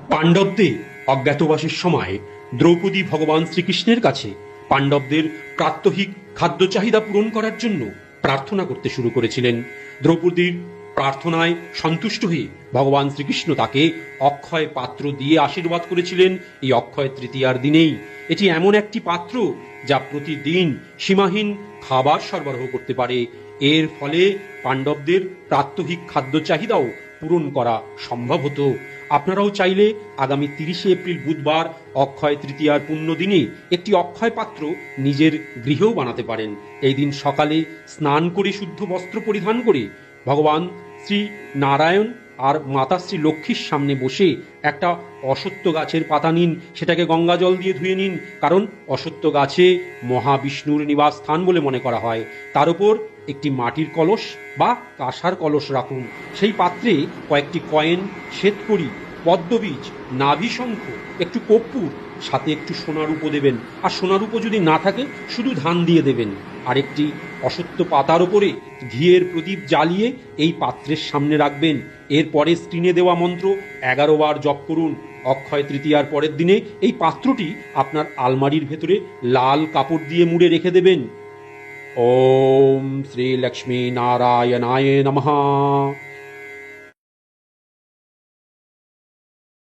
পাণ্ডবদের অজ্ঞাতবাসের সময় দ্রৌপদী ভগবান শ্রীকৃষ্ণের কাছে পাণ্ডবদের প্রাত্যহিক খাদ্য চাহিদা পূরণ করার জন্য প্রার্থনা করতে শুরু করেছিলেন। দ্রৌপদীর প্রার্থনায় সন্তুষ্ট হয়ে ভগবান শ্রীকৃষ্ণ তাকে অক্ষয় পাত্র দিয়ে আশীর্বাদ করেছিলেন। এই অক্ষয় তৃতীয়ার দিনেই এটি এমন একটি পাত্র যা প্রতিদিন সীমাহীন খাবার সরবরাহ করতে পারে। এর ফলে পাণ্ডবদের প্রাত্যহিক খাদ্য চাহিদাও পূরণ করা সম্ভব হতো। আপনারাও চাইলে আগামী 30শে এপ্রিল বুধবার অক্ষয় তৃতীয়ার পুণ্য দিনে একটি অক্ষয় পাত্র নিজের গৃহেও বানাতে পারেন। এই দিন সকালে স্নান করে শুদ্ধ বস্ত্র পরিধান করে ভগবান শ্রী নারায়ণ আর মাতা শ্রী লক্ষ্মীর সামনে বসে একটা অশ্বত্থ গাছের পাতা নিন, সেটাকে গঙ্গা জল দিয়ে ধুয়ে নিন, কারণ অশ্বত্থ গাছে মহাবিষ্ণুর নিবাস স্থান বলে মনে করা হয়। তার উপর একটি মাটির কলস বা কাঁসার কলস রাখুন। সেই পাত্রে কয়েকটি কয়েন, শ্বেতকড়ি, পদ্মবীজ, নাভিশঙ্খ, একটু কর্পূর, সাথে একটু সোনারূপো দেবেন। আর সোনারূপো যদি না থাকে শুধু ধান দিয়ে দেবেন। আর একটি অশ্বত্থ পাতার ওপরে ঘিয়ের প্রদীপ জ্বালিয়ে এই পাত্রের সামনে রাখবেন। এরপরে স্ক্রিনে দেওয়া মন্ত্র 11 বার জপ করুন। অক্ষয় তৃতীয়ার পরের দিনে এই পাত্রটি আপনার আলমারির ভেতরে লাল কাপড় দিয়ে মুড়ে রেখে দেবেন। ওম শ্রী লক্ষ্মী নারায়ণায় নমঃ।